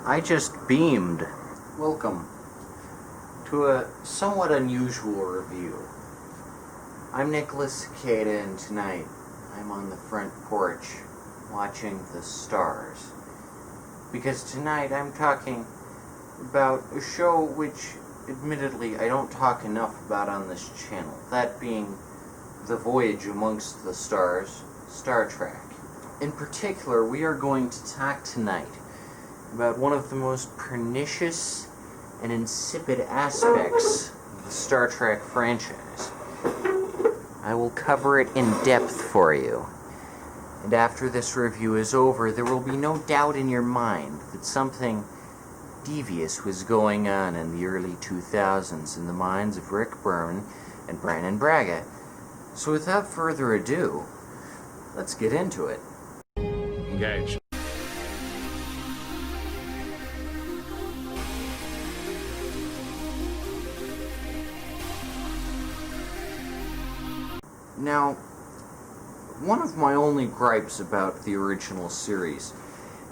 I just beamed. Welcome to a somewhat unusual review. I'm Nicholas Cicada, and tonight I'm on the front porch watching the stars. Because tonight I'm talking about a show which, admittedly, I don't talk enough about on this channel. That being the voyage amongst the stars, Star Trek. In particular, we are going to talk tonight about one of the most pernicious and insipid aspects of the Star Trek franchise. I will cover it in depth for you. And after this review is over, there will be no doubt in your mind that something devious was going on in the early 2000s in the minds of Rick Berman and Brannon Braga. So without further ado, let's get into it. Engage. Now, one of my only gripes about the original series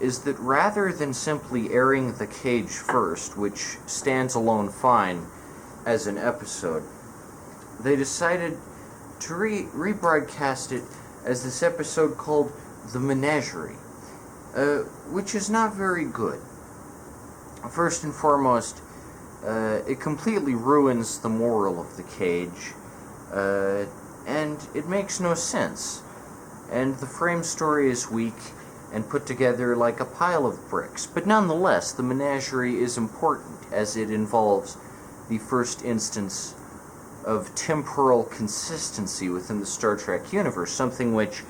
is that rather than simply airing The Cage first, which stands alone fine as an episode, they decided to rebroadcast it as this episode called The Menagerie, which is not very good. First and foremost, it completely ruins the moral of The Cage, and it makes no sense. And the frame story is weak and put together like a pile of bricks. But nonetheless, the Menagerie is important as it involves the first instance of temporal consistency within the Star Trek universe, something which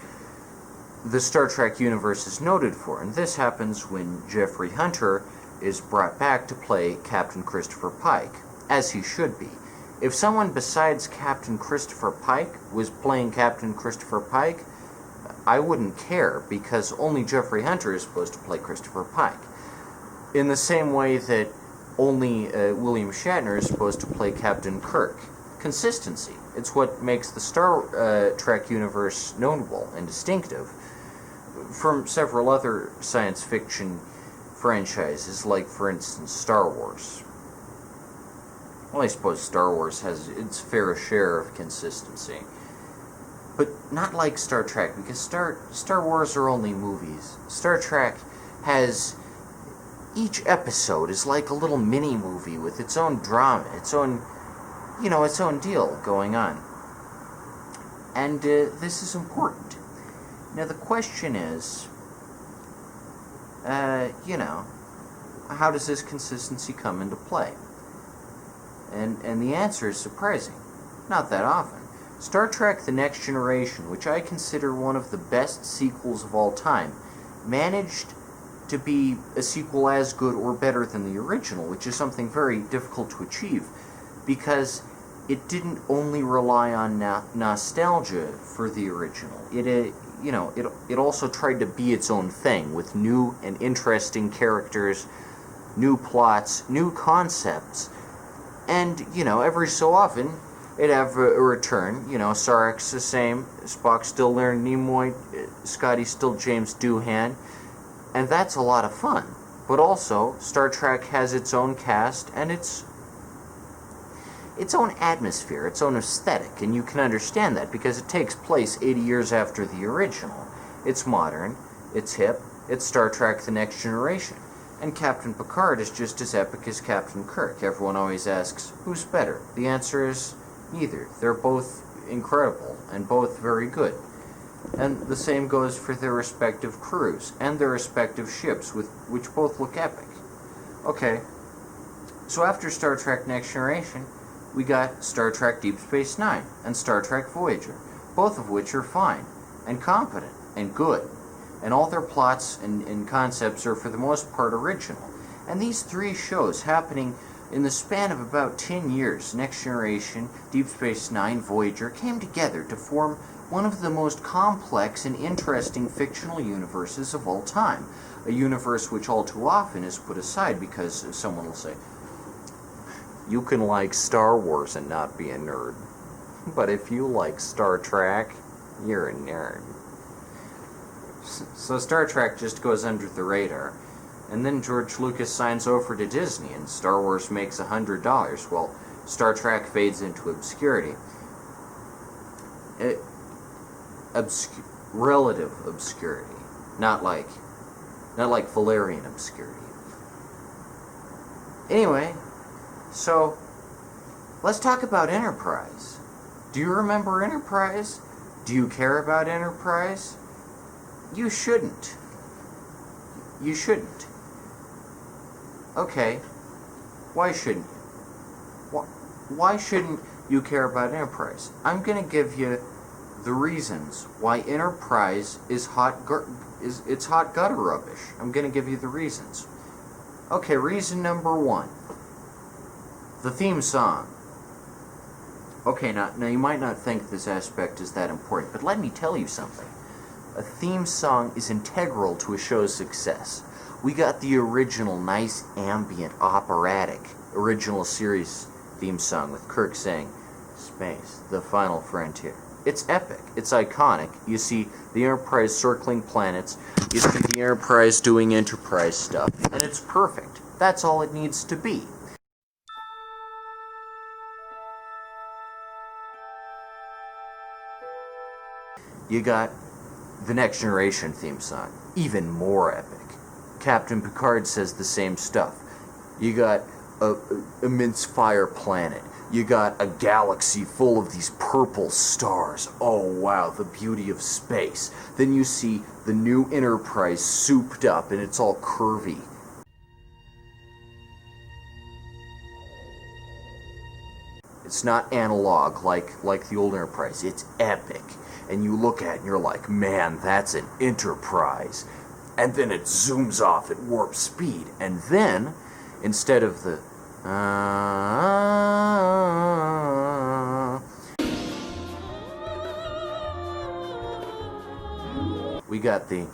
the Star Trek universe is noted for. And this happens when Jeffrey Hunter is brought back to play Captain Christopher Pike, as he should be. If someone besides Captain Christopher Pike was playing Captain Christopher Pike, I wouldn't care, because only Jeffrey Hunter is supposed to play Christopher Pike. In the same way that only William Shatner is supposed to play Captain Kirk. Consistency. It's what makes the Star Trek universe notable and distinctive from several other science fiction franchises, like, for instance, Star Wars. Well, I suppose Star Wars has its fair share of consistency. But not like Star Trek, because Star Wars are only movies. Star Trek has... each episode is like a little mini-movie with its own drama, its own deal going on. And this is important. Now, the question is, how does this consistency come into play? And the answer is surprising. Not that often. Star Trek The Next Generation, which I consider one of the best sequels of all time, managed to be a sequel as good or better than the original, which is something very difficult to achieve, because it didn't only rely on nostalgia for the original. It also tried to be its own thing, with new and interesting characters, new plots, new concepts. And, every so often, it'd have a return. Sarek's the same, Spock's still Leonard Nimoy, Scotty's still James Doohan, and that's a lot of fun. But also, Star Trek has its own cast and its own atmosphere, its own aesthetic, and you can understand that because it takes place 80 years after the original. It's modern, it's hip, it's Star Trek The Next Generation. And Captain Picard is just as epic as Captain Kirk. Everyone always asks, who's better? The answer is neither. They're both incredible and both very good. And the same goes for their respective crews and their respective ships, which both look epic. Okay, so after Star Trek Next Generation, we got Star Trek Deep Space Nine and Star Trek Voyager, both of which are fine and competent and good. And all their plots and concepts are for the most part original. And these three shows happening in the span of about 10 years, Next Generation, Deep Space Nine, Voyager, came together to form one of the most complex and interesting fictional universes of all time. A universe which all too often is put aside because someone will say, you can like Star Wars and not be a nerd. But if you like Star Trek, you're a nerd. So Star Trek just goes under the radar. And then George Lucas signs over to Disney, and Star Wars makes $100, while Star Trek fades into obscurity. Relative obscurity, not like Valerian obscurity. Anyway, so let's talk about Enterprise. Do you remember Enterprise? Do you care about Enterprise? You shouldn't. You shouldn't. Okay, why shouldn't you? Why shouldn't you care about Enterprise? I'm going to give you the reasons why Enterprise is hot gutter rubbish. I'm going to give you the reasons. Okay, reason number 1. The theme song. Okay, now you might not think this aspect is that important, but let me tell you something. A theme song is integral to a show's success. We got the original, nice, ambient, operatic, original series theme song with Kirk saying, "Space, the final frontier." It's epic. It's iconic. You see the Enterprise circling planets. You see the Enterprise doing Enterprise stuff. And it's perfect. That's all it needs to be. You got the Next Generation theme song. Even more epic. Captain Picard says the same stuff. You got a immense fire planet. You got a galaxy full of these purple stars. Oh wow, the beauty of space. Then you see the new Enterprise souped up and it's all curvy. It's not analog like the old Enterprise. It's epic. And you look at it and you're like, man, that's an Enterprise. And then it zooms off at warp speed. And then, instead of the we got the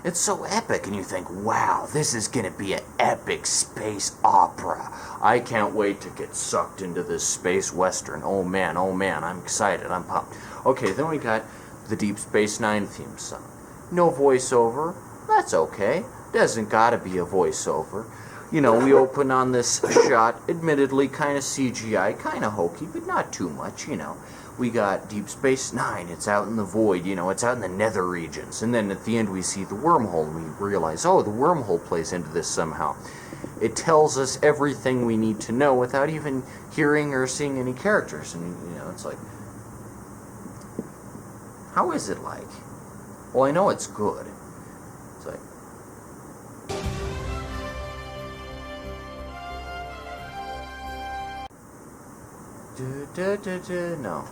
It's so epic, and you think, wow, this is gonna be an epic space opera. I can't wait to get sucked into this space western. Oh man, I'm excited, I'm pumped. Okay, then we got the Deep Space Nine theme song. No voiceover, that's okay. Doesn't gotta be a voiceover. You know, we open on this shot, admittedly kind of CGI, kind of hokey, but not too much, you know. We got Deep Space Nine, it's out in the void, you know, it's out in the nether regions. And then at the end we see the wormhole, and we realize, oh, the wormhole plays into this somehow. It tells us everything we need to know without even hearing or seeing any characters. And, you know, it's like, how is it like? Well, I know it's good. It's like, no,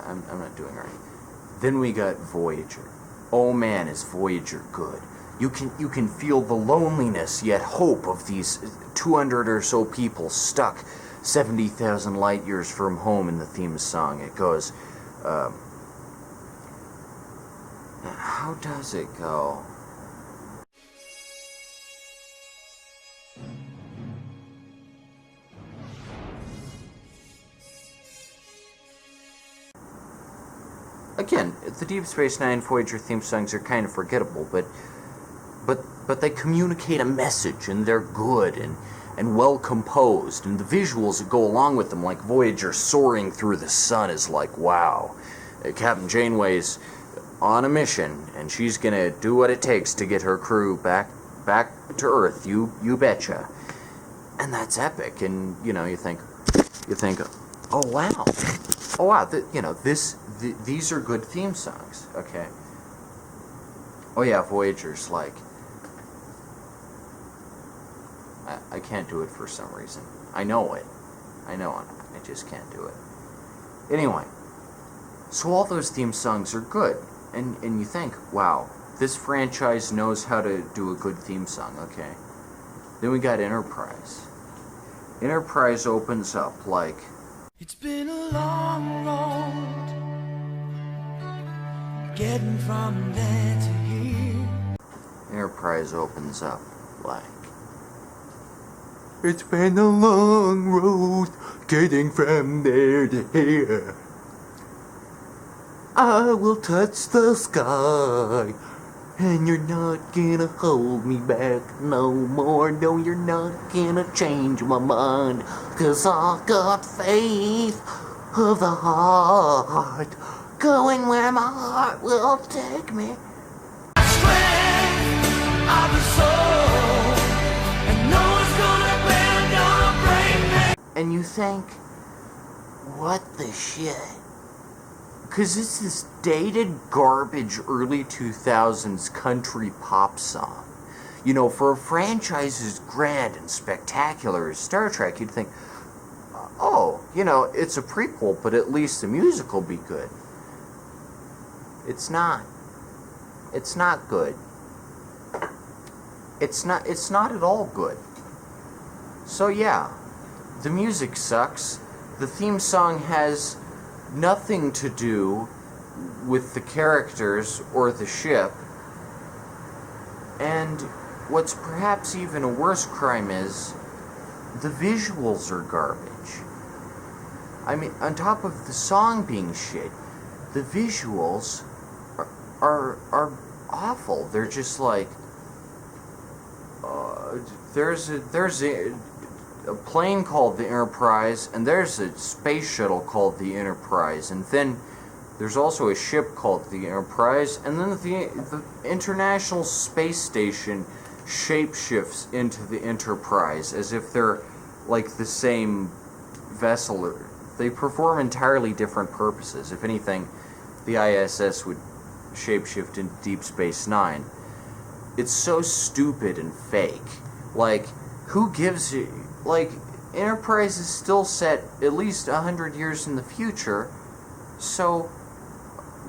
I'm not doing it right. Then we got Voyager. Oh man, is Voyager good. You can feel the loneliness yet hope of these 200 or so people stuck 70,000 light years from home in the theme song. It goes, how does it go? Again, the Deep Space Nine Voyager theme songs are kind of forgettable, but they communicate a message, and they're good and well composed, and the visuals that go along with them, like Voyager soaring through the sun, is like, wow. Captain Janeway's on a mission, and she's gonna do what it takes to get her crew back to Earth. You betcha. And that's epic. And you know, you think, oh wow, these are good theme songs. Okay. Oh yeah, Voyager's like, I can't do it for some reason. I know it. I just can't do it. Anyway, so all those theme songs are good, and you think, wow, this franchise knows how to do a good theme song. Okay. Then we got Enterprise. Enterprise opens up like, it's been a long road getting from there to here. Enterprise opens up like, It's been a long road getting from there to here. I will touch the sky, and you're not gonna hold me back no more. No, you're not gonna change my mind, 'cause I got faith of the heart, going where my heart will take me. Strength of the soul, and no one's gonna bend or break me. And you think, what the shit? Because it's this dated garbage early 2000s country pop song. You know, for a franchise as grand and spectacular as Star Trek, you'd think, oh, you know, it's a prequel, but at least the music will be good. It's not. It's not good. It's not at all good. So yeah, the music sucks. The theme song has nothing to do with the characters or the ship. And what's perhaps even a worse crime is the visuals are garbage. I mean, on top of the song being shit, the visuals are awful. They're just like, there's a plane called the Enterprise, and there's a space shuttle called the Enterprise, and then there's also a ship called the Enterprise, and then the International Space Station shapeshifts into the Enterprise as if they're like the same vessel. They perform entirely different purposes. If anything, the ISS would shapeshift into Deep Space Nine. It's so stupid and fake. Like, who gives you... Like, Enterprise is still set at least 100 years in the future, so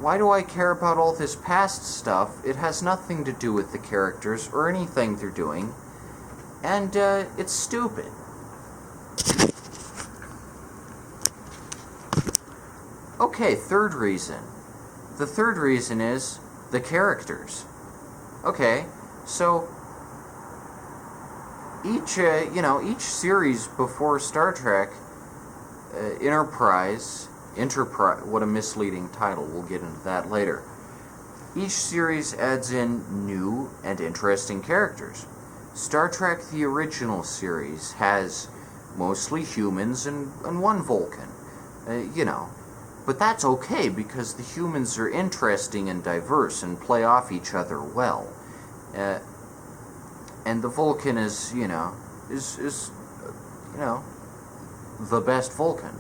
why do I care about all this past stuff? It has nothing to do with the characters or anything they're doing, and it's stupid. Okay, third reason. The third reason is the characters. Okay, so each series before Star Trek, Enterprise, what a misleading title, we'll get into that later. Each series adds in new and interesting characters. Star Trek, the original series, has mostly humans and one Vulcan, but that's okay because the humans are interesting and diverse and play off each other well. And the Vulcan is the best Vulcan.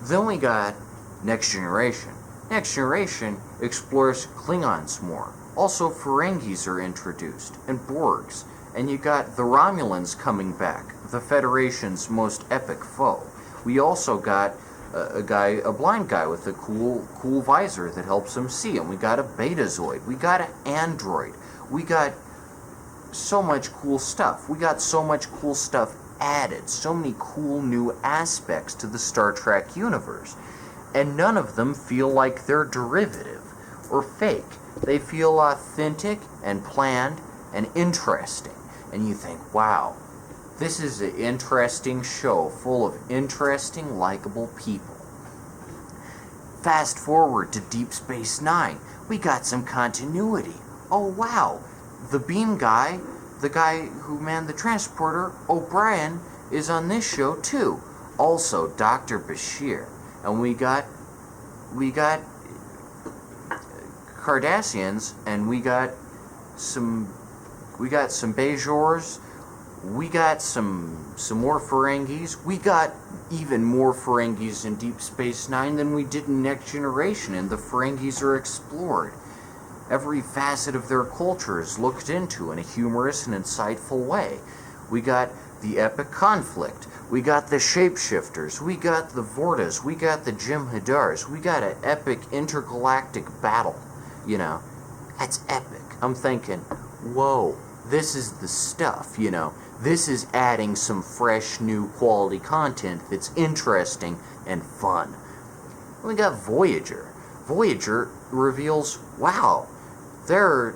Then we got Next Generation. Next Generation explores Klingons more. Also, Ferengis are introduced, and Borgs. And you got the Romulans coming back, the Federation's most epic foe. We also got a blind guy with a cool visor that helps him see, and we got a Betazoid. We got an android. We got so much cool stuff. We got so much cool stuff added, so many cool new aspects to the Star Trek universe. And none of them feel like they're derivative or fake. They feel authentic and planned and interesting. And you think, wow, this is an interesting show full of interesting, likable people. Fast forward to Deep Space Nine. We got some continuity. Oh, wow. The beam guy, the guy who manned the transporter, O'Brien, is on this show too. Also, Dr. Bashir. And we got Cardassians, and we got some Bajors, we got some more Ferengis, we got even more Ferengis in Deep Space Nine than we did in Next Generation, and the Ferengis are explored. Every facet of their culture is looked into in a humorous and insightful way. We got the epic conflict, we got the shapeshifters, we got the Vortas, we got the Jem'Hadars, we got an epic intergalactic battle. That's epic. I'm thinking, whoa, this is the stuff, This is adding some fresh, new quality content that's interesting and fun. We got Voyager. Voyager reveals, wow, there are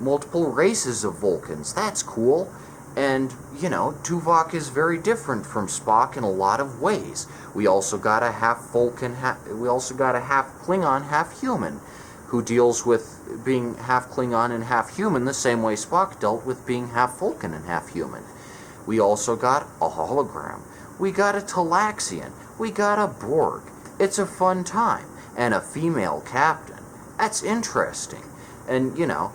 multiple races of Vulcans. That's cool. And, you know, Tuvok is very different from Spock in a lot of ways. We also got a half Vulcan, we also got a half Klingon, half human, who deals with being half Klingon and half human the same way Spock dealt with being half Vulcan and half human. We also got a hologram. We got a Talaxian. We got a Borg. It's a fun time. And a female captain. That's interesting. And, you know,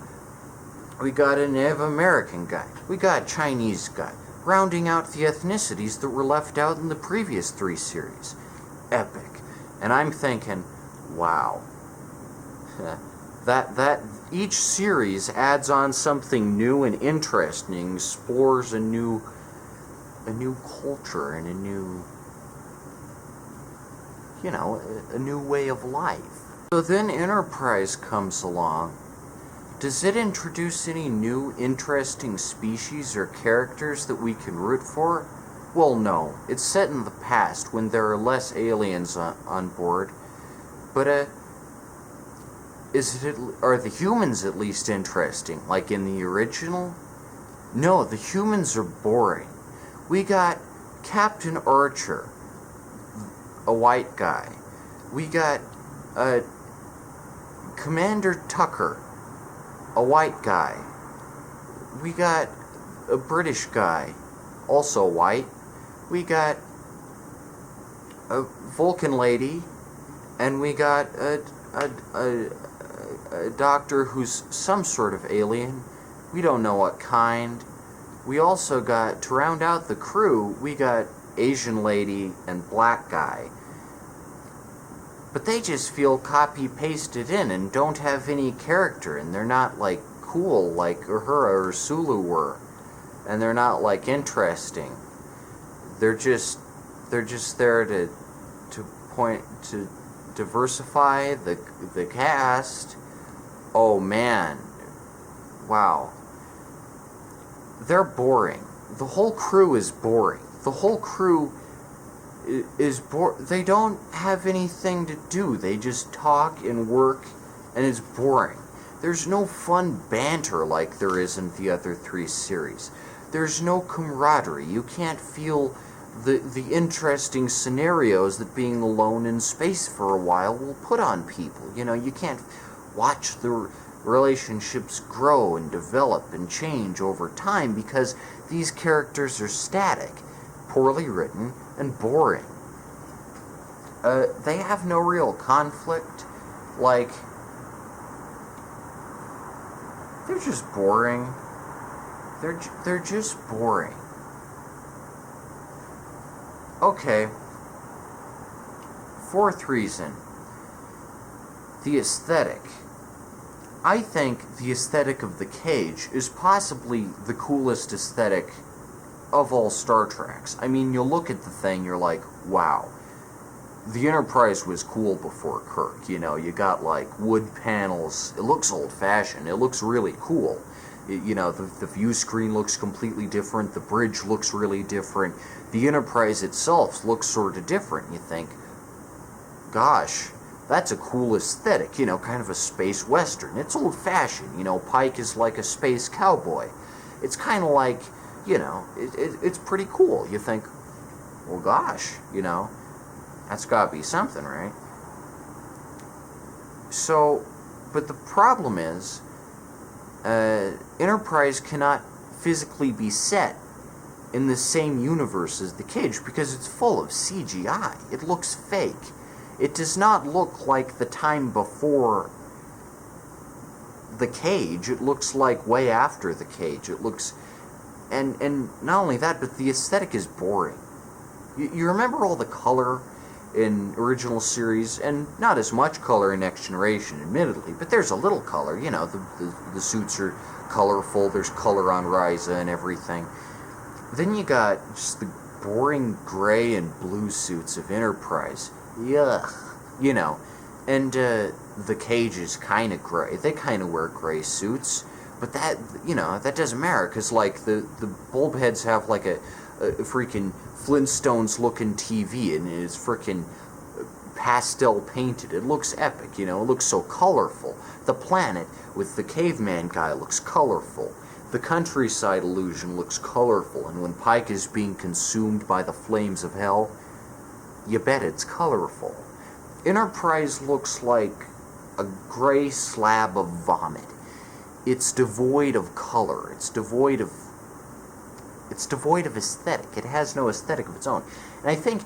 we got a Native American guy. We got a Chinese guy. Rounding out the ethnicities that were left out in the previous 3 series. Epic. And I'm thinking, wow. that each series adds on something new and interesting, explores a new culture and a new, you know, a new way of life. So then Enterprise comes along. Does it introduce any new interesting species or characters that we can root for? Well, no. It's set in the past when there are less aliens on board. But, are the humans at least interesting, like in the original? No, the humans are boring. We got Captain Archer, a white guy. We got Commander Tucker, a white guy. We got a British guy, also white. We got a Vulcan lady, and we got a doctor who's some sort of alien. We don't know what kind. We also got, to round out the crew, we got Asian lady and black guy. But they just feel copy-pasted in and don't have any character, and they're not, like, cool like Uhura or Sulu were. And they're not, like, interesting. They're just there to diversify the cast. Oh, man. Wow. They're boring. The whole crew is boring. The whole crew is they don't have anything to do. They just talk and work, and it's boring. There's no fun banter like there is in the other 3 series. There's no camaraderie. You can't feel the interesting scenarios that being alone in space for a while will put on people. You know, you can't watch the relationships grow and develop and change over time because these characters are static, poorly written, and boring. They have no real conflict. Like, they're just boring. They're just boring. Okay. 4th reason. The aesthetic. I think the aesthetic of the cage is possibly the coolest aesthetic of all Star Treks. I mean, you look at the thing, you're like, wow. The Enterprise was cool before Kirk, you know, you got like wood panels. It looks old-fashioned. It looks really cool. You know, the view screen looks completely different. The bridge looks really different. The Enterprise itself looks sort of different. You think, gosh, that's a cool aesthetic, you know, kind of a space western. It's old-fashioned, you know, Pike is like a space cowboy. It's kind of like, you know, it's pretty cool. You think, well, gosh, you know, that's gotta be something, right? So, but the problem is, Enterprise cannot physically be set in the same universe as the cage because it's full of CGI. It looks fake. It does not look like the time before the cage. It looks like way after the cage. It looks... And not only that, but the aesthetic is boring. You remember all the color in original series, and not as much color in Next Generation, admittedly, but there's a little color. You know, the suits are colorful. There's color on Ryza and everything. Then you got just the boring gray and blue suits of Enterprise. Yuck. You know, and the cage is kind of gray. They kind of wear gray suits, but that, you know, that doesn't matter, because, like, the bulb heads have, like, a freaking Flintstones-looking TV, and it's freaking pastel painted. It looks epic, you know, it looks so colorful. The planet with the caveman guy looks colorful. the countryside illusion looks colorful, and when Pike is being consumed by the flames of hell, you bet it's colorful. Enterprise looks like a gray slab of vomit. It's devoid of color. It's devoid of aesthetic. It has no aesthetic of its own. And I think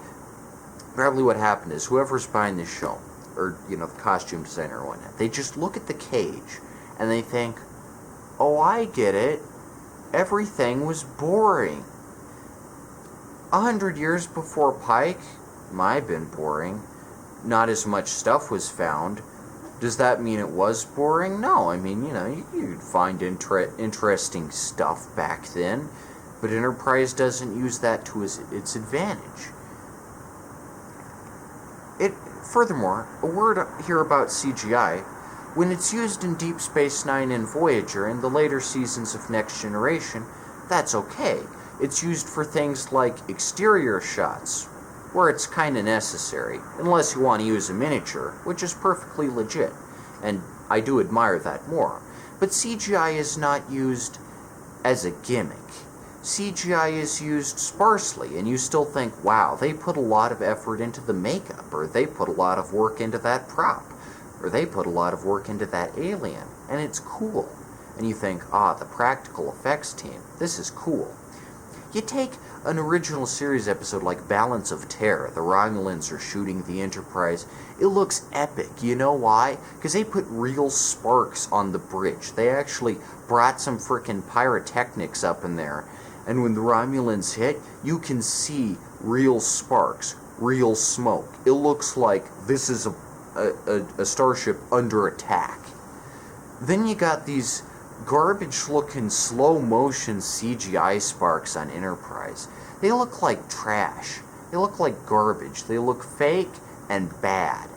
probably what happened is whoever's buying this show, or, the costume designer or whatnot, they just look at the cage and they think, oh, I get it. Everything was boring. 100 years before Pike might have been boring. Not as much stuff was found. Does that mean it was boring? No. I mean, you'd find interesting stuff back then, but Enterprise doesn't use that to its advantage. Furthermore, a word here about CGI. When it's used in Deep Space Nine and Voyager and the later seasons of Next Generation, that's okay. It's used for things like exterior shots, where it's kind of necessary, unless you want to use a miniature, which is perfectly legit, and I do admire that more. But CGI is not used as a gimmick. CGI is used sparsely, and you still think, wow, they put a lot of effort into the makeup, or they put a lot of work into that prop, or they put a lot of work into that alien, and it's cool. And you think, the practical effects team, this is cool. You take an original series episode like Balance of Terror, the Romulans are shooting the Enterprise, it looks epic. You know why? Because they put real sparks on the bridge. They actually brought some frickin' pyrotechnics up in there, and when the Romulans hit, you can see real sparks, real smoke. It looks like this is a starship under attack. Then you got these garbage-looking slow-motion CGI sparks on Enterprise. They look like trash. They look like garbage. They look fake and bad.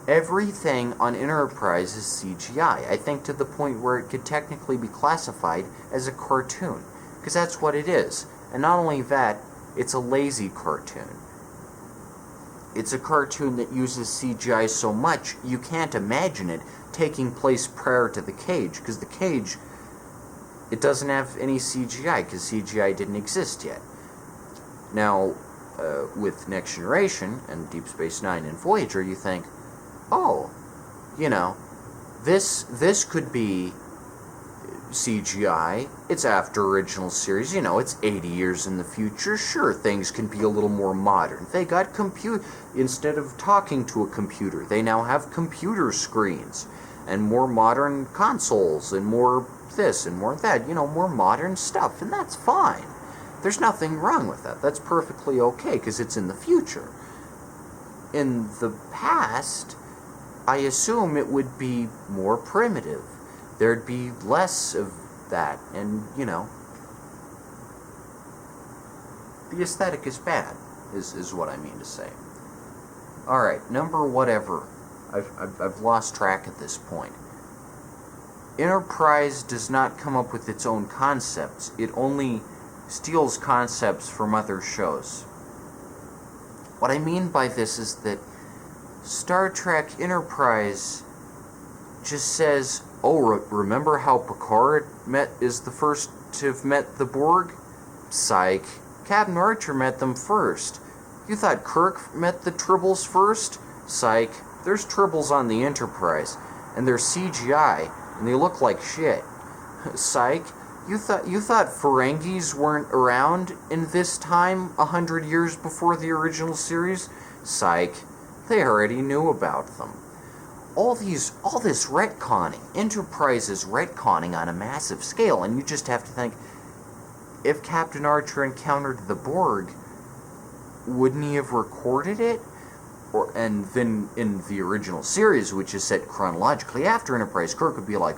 Everything on Enterprise is CGI. I think to the point where it could technically be classified as a cartoon, because that's what it is. And not only that, it's a lazy cartoon. It's a cartoon that uses CGI so much, you can't imagine it taking place prior to the cage, because the cage, it doesn't have any CGI, because CGI didn't exist yet. Now, with Next Generation and Deep Space Nine and Voyager, you think, oh, this could be CGI. It's after original series. It's 80 years in the future. Sure, things can be a little more modern. They got instead of talking to a computer, they now have computer screens and more modern consoles and more this and more that. More modern stuff, and that's fine. There's nothing wrong with that. That's perfectly okay, because it's in the future. In the past, I assume it would be more primitive. There'd be less of that, and, the aesthetic is bad, is what I mean to say. Alright, number whatever. I've lost track at this point. Enterprise does not come up with its own concepts. It only steals concepts from other shows. What I mean by this is that Star Trek Enterprise just says, oh, remember how Picard is the first to have met the Borg? Psych. Captain Archer met them first. You thought Kirk met the Tribbles first? Psych. There's Tribbles on the Enterprise, and they're CGI, and they look like shit. Psych. You thought Ferengis weren't around in this time 100 years before the original series? Psych. They already knew about them. All this retconning. Enterprise is retconning on a massive scale, and you just have to think, if Captain Archer encountered the Borg, wouldn't he have recorded it? And then in the original series, which is set chronologically after Enterprise, Kirk would be like,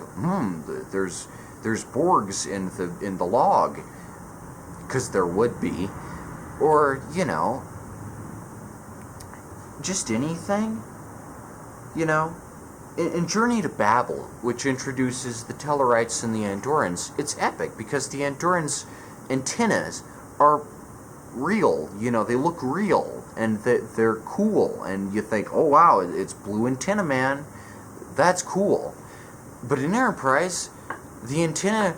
there's Borgs in the log, because there would be, or just anything, In Journey to Babel, which introduces the Tellarites and the Andorrans, it's epic because the Andorrans' antennas are real. They look real, and they're cool, and you think, oh wow, it's blue antenna, man. That's cool. But in Enterprise, the antenna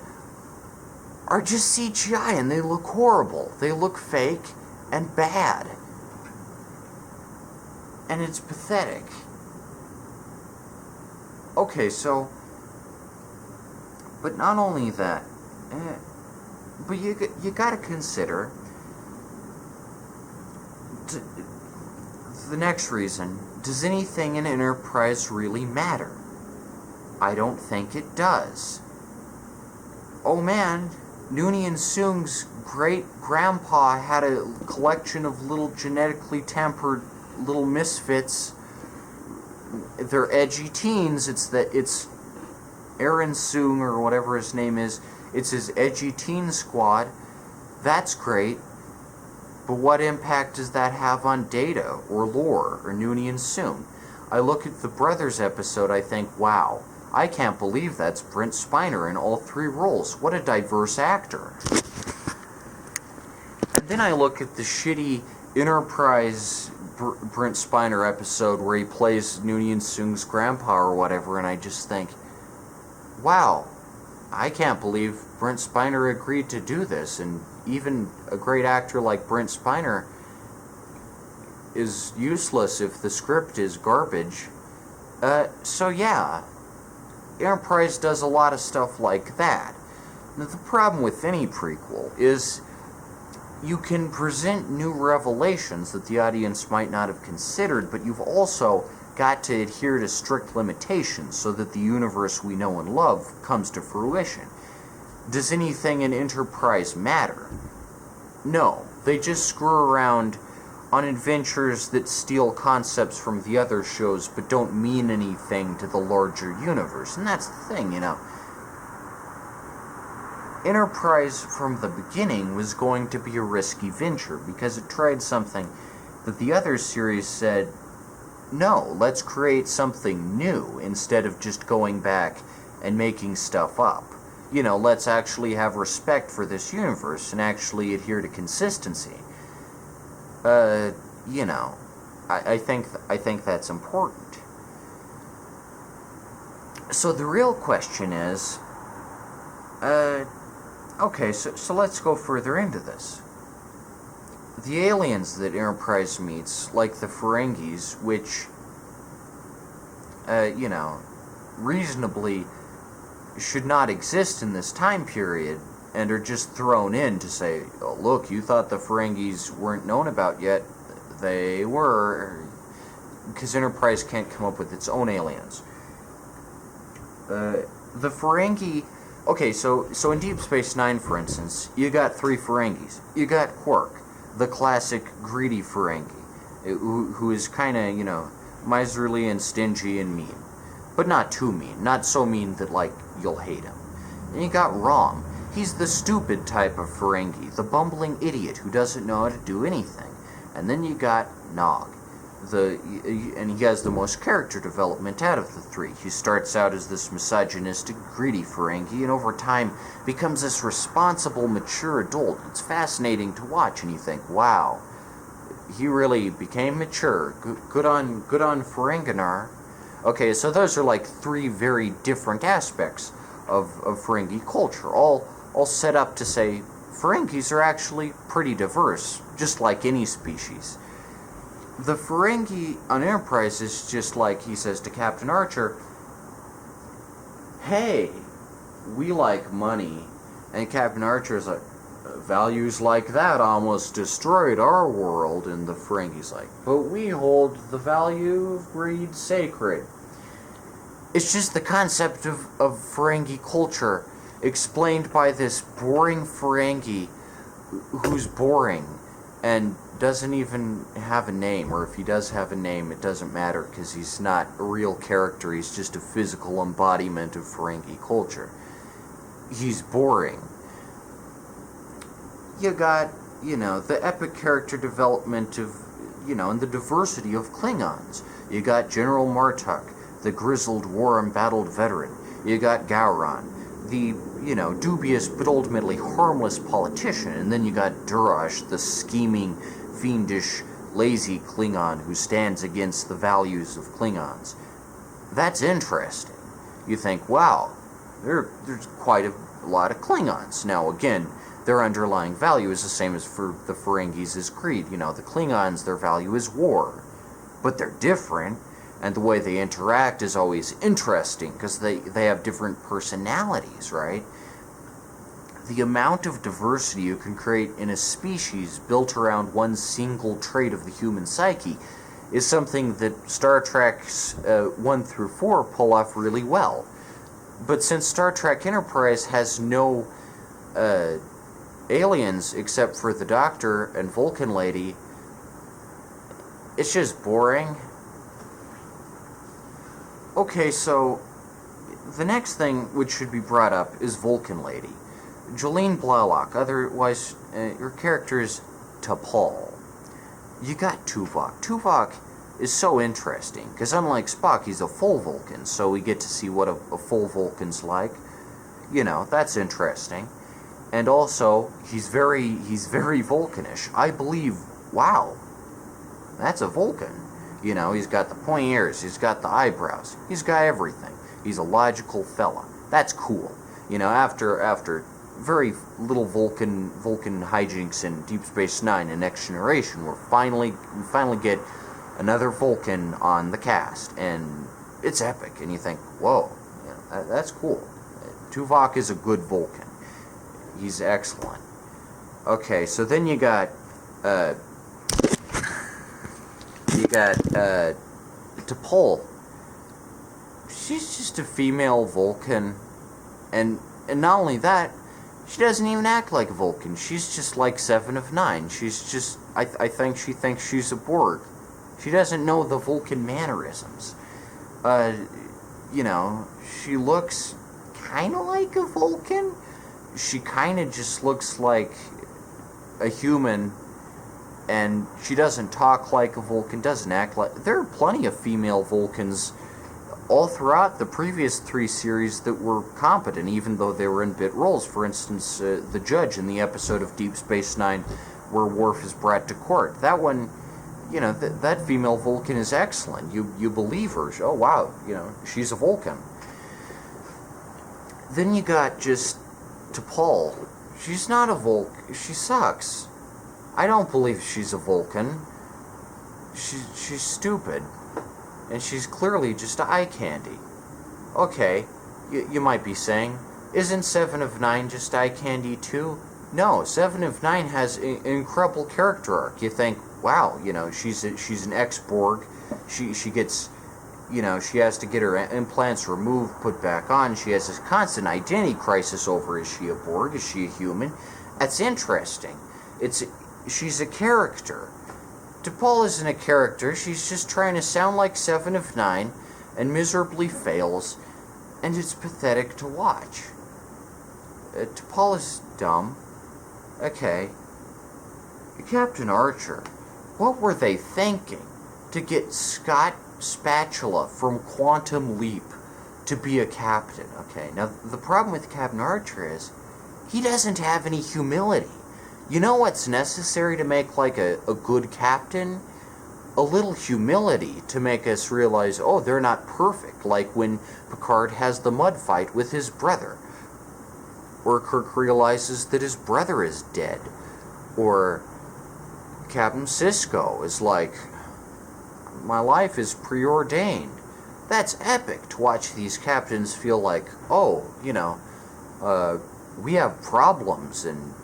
are just CGI, and they look horrible. They look fake and bad. And it's pathetic. Okay, so... But not only that, but you gotta consider the next reason. Does anything in Enterprise really matter? I don't think it does. Oh man, Noonien Soong's great-grandpa had a collection of little genetically tampered little misfits. They're edgy teens. It's Aaron Soong, or whatever his name is. It's his edgy teen squad. That's great. But what impact does that have on Data, or Lore, or Noonien Soong? I look at the Brothers episode, I think, wow, I can't believe that's Brent Spiner in all 3 roles. What a diverse actor. And then I look at the shitty Enterprise Brent Spiner episode where he plays Noonien Soong's grandpa or whatever, and I just think, wow, I can't believe Brent Spiner agreed to do this, and even a great actor like Brent Spiner is useless if the script is garbage. So yeah, Enterprise does a lot of stuff like that. Now, the problem with any prequel is you can present new revelations that the audience might not have considered, but you've also got to adhere to strict limitations so that the universe we know and love comes to fruition. Does anything in Enterprise matter? No. They just screw around on adventures that steal concepts from the other shows but don't mean anything to the larger universe. And that's the thing, you know. Enterprise from the beginning was going to be a risky venture because it tried something that the other series said, no, let's create something new instead of just going back and making stuff up. You know, let's actually have respect for this universe and actually adhere to consistency. You know, I think that's important. So the real question is, okay, so let's go further into this. The aliens that Enterprise meets, like the Ferengis, which, you know, reasonably should not exist in this time period, and are just thrown in to say, oh, look, you thought the Ferengis weren't known about yet. They were, because Enterprise can't come up with its own aliens. The Ferengi... Okay, so in Deep Space Nine, for instance, you got 3 Ferengis. You got Quark, the classic greedy Ferengi, who is kind of, you know, miserly and stingy and mean. But not too mean. Not so mean that, like, you'll hate him. And you got Rom. He's the stupid type of Ferengi, the bumbling idiot who doesn't know how to do anything. And then you got Nog. And he has the most character development out of the 3. He starts out as this misogynistic, greedy Ferengi, and over time becomes this responsible, mature adult. It's fascinating to watch, and you think, wow, he really became mature. Good on Ferenginar. Okay, so those are like 3 very different aspects of Ferengi culture, all set up to say Ferengis are actually pretty diverse, just like any species. The Ferengi on Enterprise is just like he says to Captain Archer, hey, we like money. And Captain Archer is like, values like that almost destroyed our world. And the Ferengi's like, but we hold the value of greed sacred. It's just the concept of Ferengi culture explained by this boring Ferengi who's boring and doesn't even have a name, or if he does have a name, it doesn't matter because he's not a real character, he's just a physical embodiment of Ferengi culture. He's boring. You got, you know, the epic character development of, you know, and the diversity of Klingons. You got General Martok, the grizzled, war-embattled veteran. You got Gowron, the, you know, dubious but ultimately harmless politician. And then you got Durash, the scheming, fiendish, lazy Klingon who stands against the values of Klingons. That's interesting. You think, wow, there's quite a a lot of Klingons. Now, again, their underlying value is the same as for the Ferengis' greed. You know, the Klingons, their value is war. But they're different, and the way they interact is always interesting, because they have different personalities, right? The amount of diversity you can create in a species built around one single trait of the human psyche is something that Star Trek's 1 through 4 pull off really well. But since Star Trek Enterprise has no aliens except for the Doctor and Vulcan Lady, it's just boring. Okay, so the next thing which should be brought up is Vulcan Lady. Jolene Blalock, otherwise her character is T'Pol. You got Tuvok. Tuvok is so interesting, because unlike Spock, he's a full Vulcan, so we get to see what a full Vulcan's like. You know, that's interesting. And also, he's very Vulcanish. I believe, wow, that's a Vulcan. You know, he's got the pointy ears, he's got the eyebrows, he's got everything. He's a logical fella. That's cool. You know, after very little Vulcan hijinks in Deep Space Nine and Next Generation, we finally get another Vulcan on the cast, and it's epic. And you think, whoa, you know, that's cool. Tuvok is a good Vulcan. He's excellent. Okay, so then you got T'Pol. She's just a female Vulcan, and not only that, she doesn't even act like a Vulcan. She's just like 7 of 9. She's just, I think she thinks she's a Borg. She doesn't know the Vulcan mannerisms. You know, she looks kind of like a Vulcan. She kind of just looks like a human, and she doesn't talk like a Vulcan, doesn't act like... There are plenty of female Vulcans all throughout the previous 3 series that were competent, even though they were in bit roles. For instance, the Judge in the episode of Deep Space Nine where Worf is brought to court. That one, you know, that female Vulcan is excellent. You believe her. Oh, wow, you know, she's a Vulcan. Then you got just T'Pol. She's not a Vulcan. She sucks. I don't believe she's a Vulcan. She's stupid. And she's clearly just eye candy. Okay, you might be saying, isn't 7 of 9 just eye candy too? No, 7 of 9 has an incredible character arc. You think, wow, you know, she's an ex-Borg. She gets, you know, she has to get her implants removed, put back on. She has this constant identity crisis over, is she a Borg? Is she a human? That's interesting. She's a character. T'Pol isn't a character. She's just trying to sound like 7 of 9 and miserably fails, and it's pathetic to watch. T'Pol is dumb. Okay. Captain Archer. What were they thinking to get Scott Spatula from Quantum Leap to be a captain? Okay, now the problem with Captain Archer is he doesn't have any humility. You know what's necessary to make, like, a good captain? A little humility to make us realize, oh, they're not perfect, like when Picard has the mud fight with his brother. Or Kirk realizes that his brother is dead. Or Captain Sisko is like, my life is preordained. That's epic to watch these captains feel like, oh, you know, we have problems and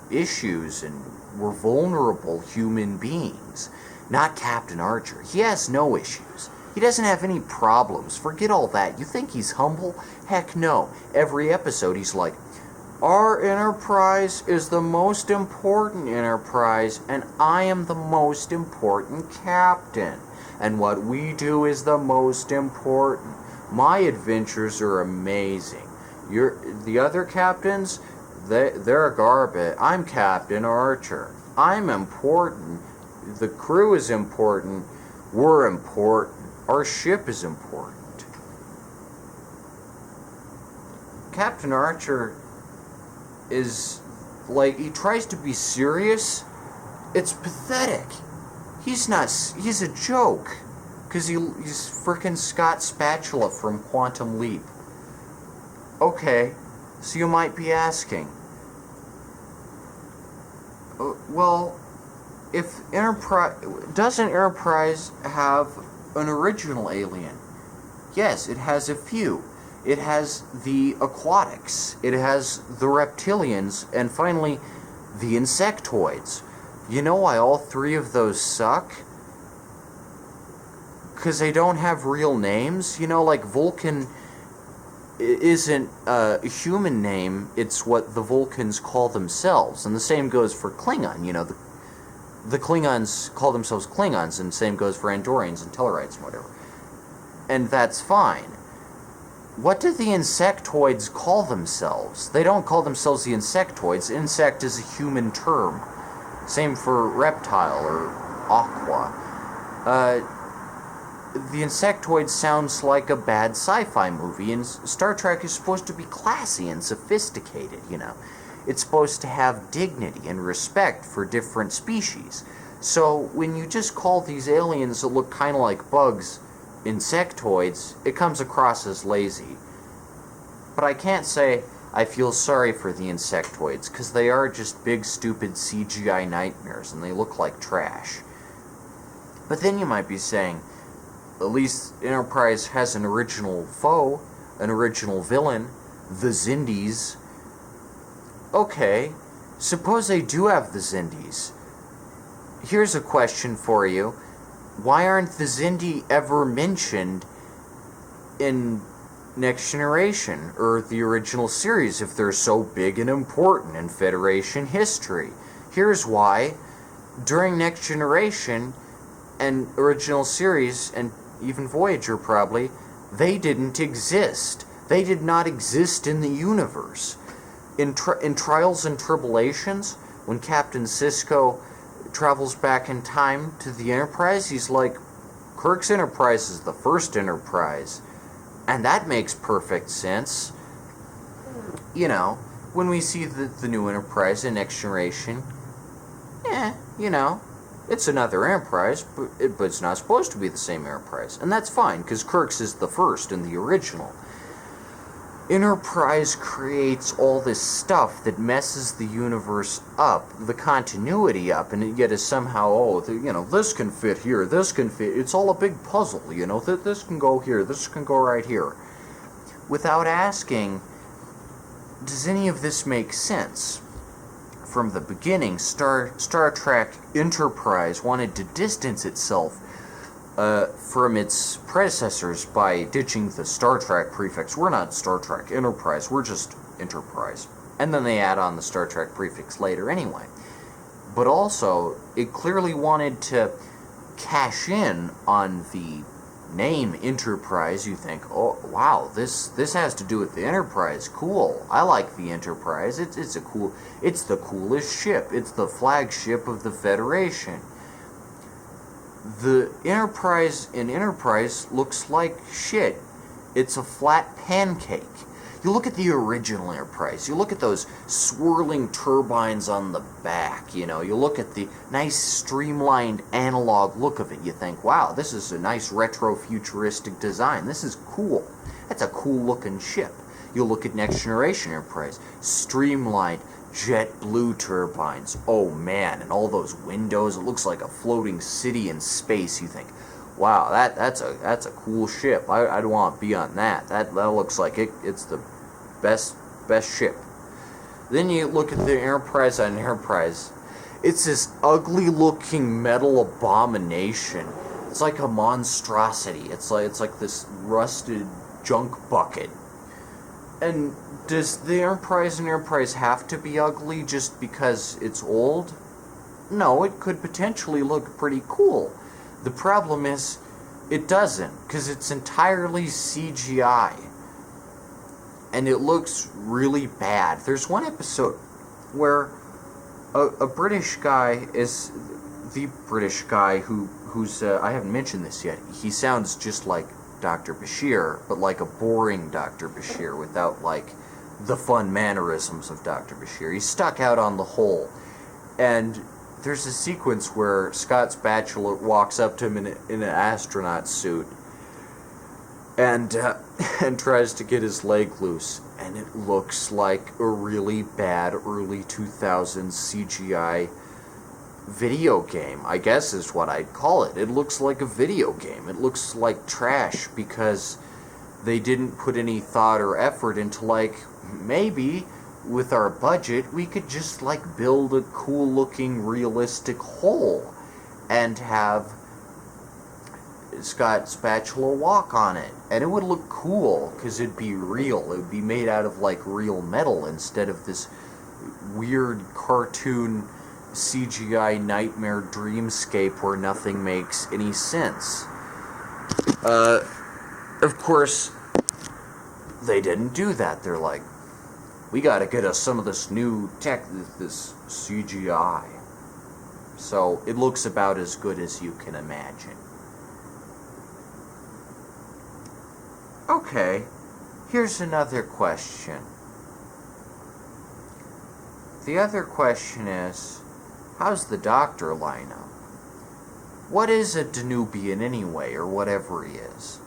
issues, and we're vulnerable human beings. Not Captain Archer. He has no issues. He doesn't have any problems. Forget all that. You think he's humble? Heck no. Every episode he's like, our Enterprise is the most important Enterprise, and I am the most important captain. And what we do is the most important. My adventures are amazing. The other captains, they're garbage. I'm Captain Archer. I'm important. The crew is important. We're important. Our ship is important. Captain Archer is, like, he tries to be serious. It's pathetic. He's a joke. Because he's frickin' Scott Spatula from Quantum Leap. Okay, So you might be asking, well, if doesn't Enterprise have an original alien? Yes, it has a few. It has the aquatics, it has the reptilians, and finally, the insectoids. You know why all three of those suck? Because they don't have real names. You know, like Vulcan isn't a human name, it's what the Vulcans call themselves. And the same goes for Klingon. You know, the Klingons call themselves Klingons, and the same goes for Andorians and Tellarites and whatever. And that's fine. What do the insectoids call themselves? They don't call themselves the insectoids. Insect is a human term. Same for reptile or aqua. The insectoid sounds like a bad sci-fi movie, and Star Trek is supposed to be classy and sophisticated, you know. It's supposed to have dignity and respect for different species. So when you just call these aliens that look kind of like bugs insectoids, it comes across as lazy. But I can't say I feel sorry for the insectoids, because they are just big, stupid CGI nightmares, and they look like trash. But then you might be saying, at least Enterprise has an original foe, an original villain, the Xindies. Okay, suppose they do have the Xindies. Here's a question for you. Why aren't the Xindi ever mentioned in Next Generation, or the original series, if they're so big and important in Federation history? Here's why. During Next Generation and original series, and even Voyager probably, they didn't exist. They did not exist in the universe. In Trials and Tribulations, when Captain Sisko travels back in time to the Enterprise, he's like, Kirk's Enterprise is the first Enterprise. And that makes perfect sense. You know, when we see the new Enterprise in Next Generation, you know, it's another Enterprise, but it's not supposed to be the same Enterprise. And that's fine, because Kirk's is the first in the original. Enterprise creates all this stuff that messes the universe up, the continuity up, and yet is somehow, you know, this can fit here, this can fit, it's all a big puzzle, you know, this can go here, this can go right here. Without asking, does any of this make sense? From the beginning, Star Trek Enterprise wanted to distance itself from its predecessors by ditching the Star Trek prefix. We're not Star Trek Enterprise, we're just Enterprise. And then they add on the Star Trek prefix later anyway. But also, it clearly wanted to cash in on the name Enterprise. You think, oh wow, this has to do with the Enterprise. Cool. I like the Enterprise. It's the coolest ship. It's the flagship of the Federation. The Enterprise in Enterprise looks like shit. It's a flat pancake. You look at the original Enterprise, you look at those swirling turbines on the back, you know, you look at the nice streamlined analog look of it, you think, wow, this is a nice retro-futuristic design, this is cool. That's a cool looking ship. You look at Next Generation Enterprise, streamlined, jet blue turbines. Oh man, and all those windows, it looks like a floating city in space. You think, wow, that's a cool ship. I'd want to be on that. That looks like it's the best ship. Then you look at the Enterprise on Enterprise. It's this ugly looking metal abomination. It's like a monstrosity. It's like this rusted junk bucket. And does the Enterprise have to be ugly just because it's old? No, it could potentially look pretty cool. The problem is, it doesn't, because it's entirely CGI. And it looks really bad. There's one episode where a British guy is the British guy who's I haven't mentioned this yet. He sounds just like Dr. Bashir, but like a boring Dr. Bashir without, like, the fun mannerisms of Dr. Bashir. He's stuck out on the hole. And there's a sequence where Scott's bachelor walks up to him in an astronaut suit. and and tries to get his leg loose, and it looks like a really bad early 2000s CGI video game, I guess is what I'd call it. It looks like a video game. It looks like trash because they didn't put any thought or effort into, like, maybe with our budget we could just, like, build a cool looking realistic hole and have Scott Spatula walk on it, and it would look cool because it'd be real. It would be made out of, like, real metal instead of this weird cartoon CGI nightmare dreamscape where nothing makes any sense. Of course, they didn't do that. They're like, we gotta get us some of this new tech, this CGI. So it looks about as good as you can imagine. Okay, here's another question. The other question is, how's the Doctor line up? What is a Danubian anyway, or whatever he is?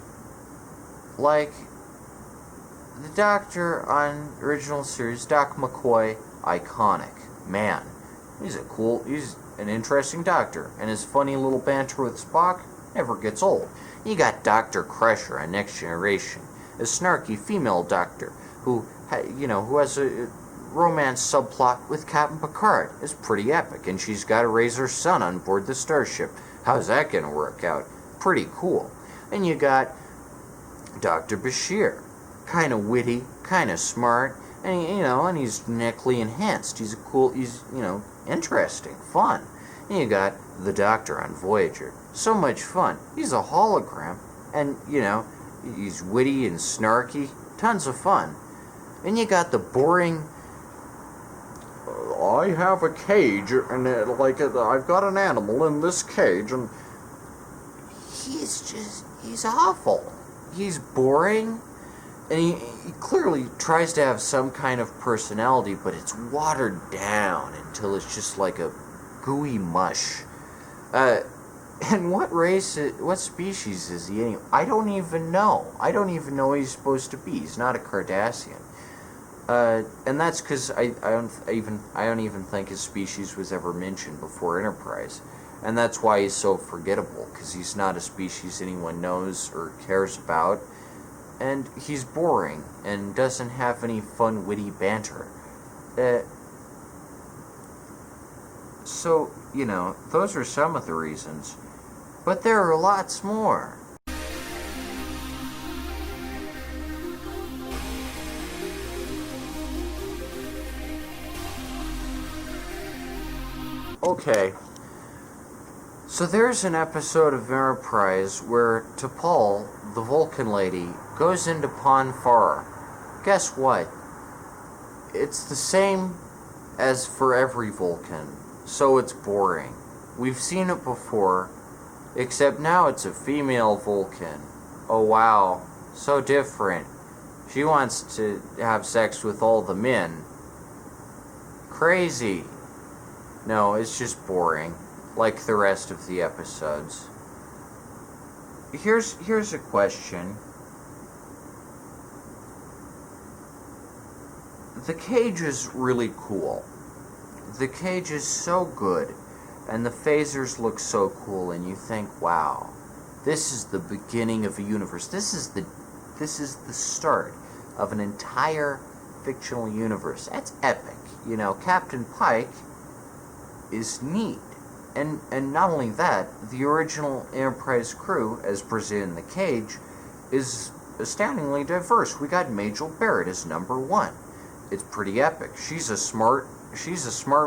Like, the Doctor on original series, Doc McCoy, iconic. Man, he's an interesting Doctor, and his funny little banter with Spock never gets old. You got Dr. Crusher on Next Generation, a snarky female Doctor who has a romance subplot with Captain Picard. Is pretty epic, and she's got to raise her son on board the starship. How's that gonna work out? Pretty cool. And you got Dr. Bashir, kind of witty, kind of smart, and he's genetically enhanced. He's interesting, fun. And you got the Doctor on Voyager. So much fun. He's a hologram, and he's witty and snarky. Tons of fun. And you got the boring, I have a cage, and I've got an animal in this cage, and he's awful. He's boring, and he clearly tries to have some kind of personality, but it's watered down until it's just like a gooey mush. And what species is he anyway? I don't even know. I don't even know what he's supposed to be. He's not a Cardassian. And that's because I don't even think his species was ever mentioned before Enterprise. And that's why he's so forgettable, because he's not a species anyone knows or cares about. And he's boring and doesn't have any fun, witty banter. So, those are some of the reasons. But there are lots more. Okay. So there's an episode of Enterprise where T'Pol, the Vulcan lady, goes into Pon farr. Guess what? It's the same as for every Vulcan, so it's boring. We've seen it before, except now it's a female Vulcan. Oh wow, so different. She wants to have sex with all the men. Crazy. No, it's just boring, like the rest of the episodes. Here's a question. The cage is really cool. The cage is so good, and the phasers look so cool, and you think, wow, this is the beginning of a universe. This is the start of an entire fictional universe. That's epic. Captain Pike is neat. And not only that, the original Enterprise crew, as presented in the cage, is astoundingly diverse. We got Majel Barrett as number 1. It's pretty epic. She's a smart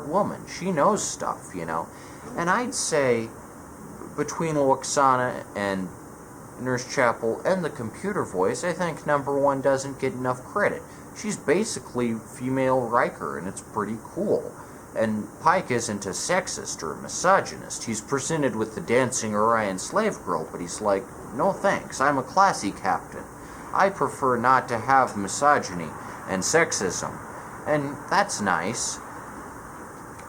woman. She knows stuff, And I'd say between Lwaxana and Nurse Chapel and the computer voice, I think number 1 doesn't get enough credit. She's basically female Riker, and it's pretty cool. And Pike isn't a sexist or a misogynist. He's presented with the dancing Orion slave girl, but he's like, no thanks, I'm a classy captain. I prefer not to have misogyny and sexism. And that's nice.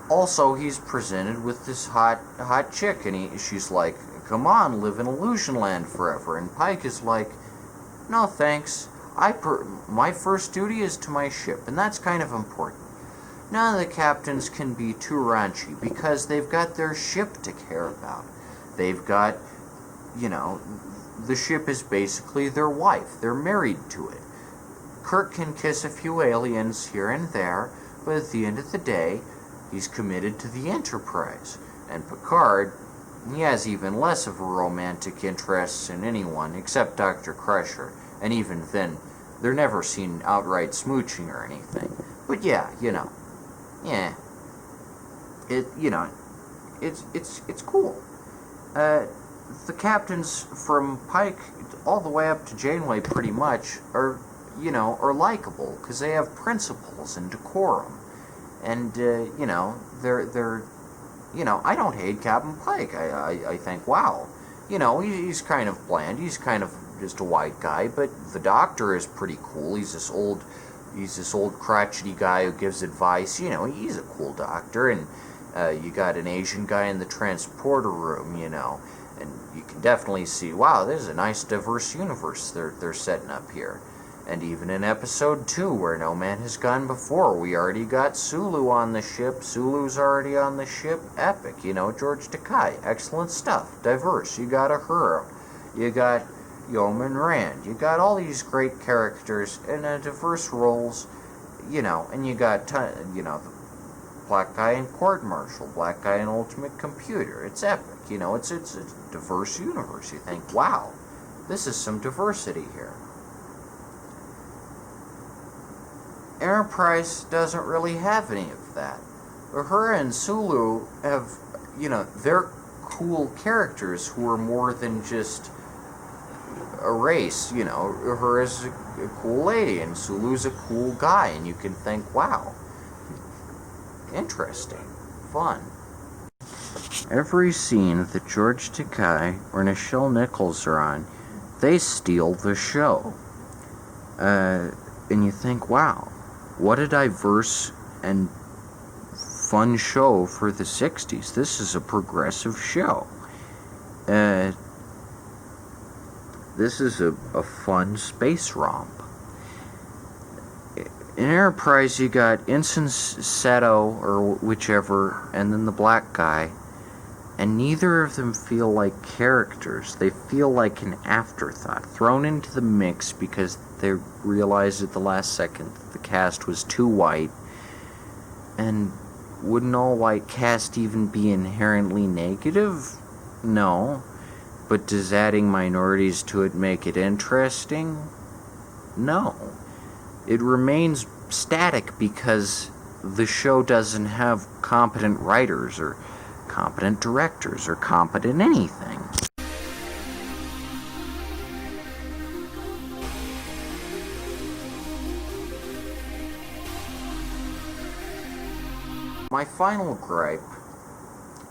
Also, he's presented with this hot chick, and she's like, come on, live in Illusion Land forever. And Pike is like, No thanks. My first duty is to my ship, and that's kind of important. None of the captains can be too raunchy because they've got their ship to care about. They've got, the ship is basically their wife. They're married to it. Kirk can kiss a few aliens here and there, but at the end of the day, he's committed to the Enterprise. And Picard, he has even less of a romantic interest in anyone except Dr. Crusher. And even then, they're never seen outright smooching or anything. But yeah. It's cool. The captains from Pike all the way up to Janeway pretty much are likable because they have principles and decorum. And, they're I don't hate Captain Pike. I think, wow. He's kind of bland. He's kind of just a white guy, but the Doctor is pretty cool. He's this old crotchety guy who gives advice. He's a cool doctor, and you got an Asian guy in the transporter room, and you can definitely see, wow, this is a nice diverse universe they're setting up here. And even in episode 2, where no man has gone before, we already got Sulu on the ship. Sulu's already on the ship. Epic, George Takei. Excellent stuff. Diverse. You got Uhura. You got Yeoman Rand. You got all these great characters in diverse roles, and you got, the black guy in Court Martial, black guy in Ultimate Computer. It's epic, it's a diverse universe. You think, wow, this is some diversity here. Enterprise doesn't really have any of that. Uhura and Sulu have, they're cool characters who are more than just a race. Uhura's a cool lady and Sulu's a cool guy, and you can think, wow, interesting, fun. Every scene that George Takei or Nichelle Nichols are on, they steal the show. And you think, wow, what a diverse and fun show for the 60s. This is a progressive show. This is a fun space romp. In Enterprise, you got Ensign Seto, or whichever, and then the black guy, and neither of them feel like characters. They feel like an afterthought, thrown into the mix because they realized at the last second that the cast was too white. And would an all-white cast even be inherently negative? No. But does adding minorities to it make it interesting? No. It remains static because the show doesn't have competent writers or competent directors or competent anything. My final gripe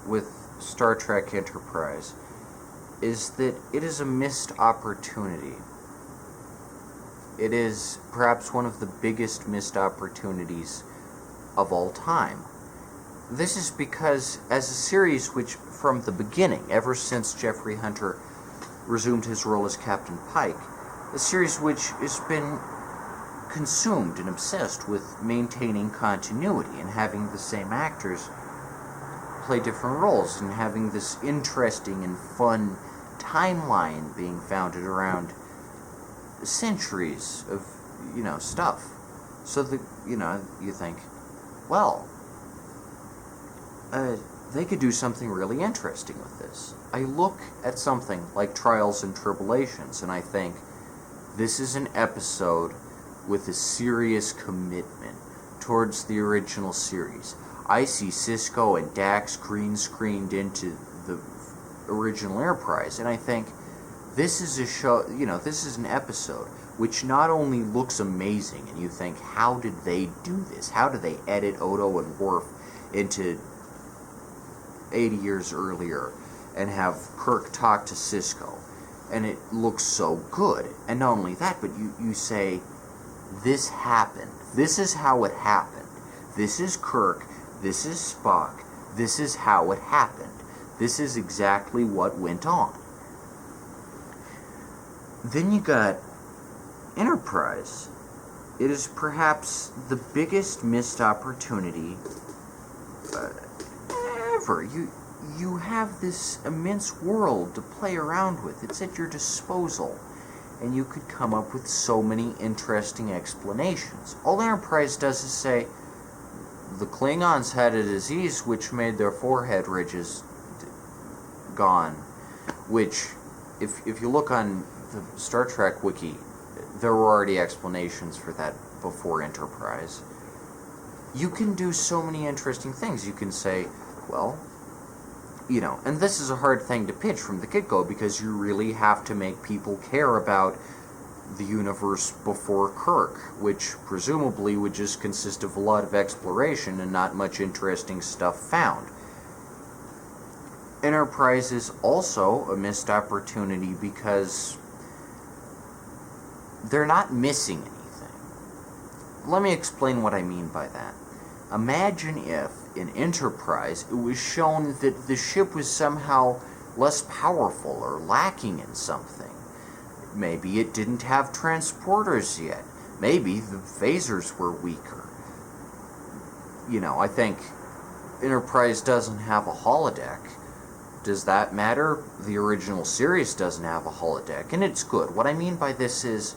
with Star Trek Enterprise is that it is a missed opportunity. It is perhaps one of the biggest missed opportunities of all time. This is because, as a series which, from the beginning, ever since Jeffrey Hunter resumed his role as Captain Pike, a series which has been consumed and obsessed with maintaining continuity and having the same actors play different roles and having this interesting and fun timeline being founded around centuries of, stuff. So that, you think, well, they could do something really interesting with this. I look at something like Trials and Tribulations and I think, this is an episode with a serious commitment towards the original series. I see Sisko and Dax green screened into the original Enterprise, and I think, this is a show, this is an episode which not only looks amazing, and you think, how did they do this? How did they edit Odo and Worf into 80 years earlier and have Kirk talk to Sisko? And it looks so good. And not only that, but you say, this happened. This is how it happened. This is Kirk. This is Spock. This is how it happened. This is exactly what went on. Then you got Enterprise. It is perhaps the biggest missed opportunity ever. You have this immense world to play around with. It's at your disposal. And you could come up with so many interesting explanations. All Enterprise does is say, the Klingons had a disease which made their forehead ridges gone. Which, if you look on the Star Trek wiki, there were already explanations for that before Enterprise. You can do so many interesting things. You can say, well, and this is a hard thing to pitch from the get-go because you really have to make people care about the universe before Kirk, which presumably would just consist of a lot of exploration and not much interesting stuff found. Enterprise is also a missed opportunity because they're not missing anything. Let me explain what I mean by that. Imagine if, in Enterprise, it was shown that the ship was somehow less powerful or lacking in something. Maybe it didn't have transporters yet. Maybe the phasers were weaker. I think Enterprise doesn't have a holodeck. Does that matter? The original series doesn't have a holodeck, and it's good. What I mean by this is,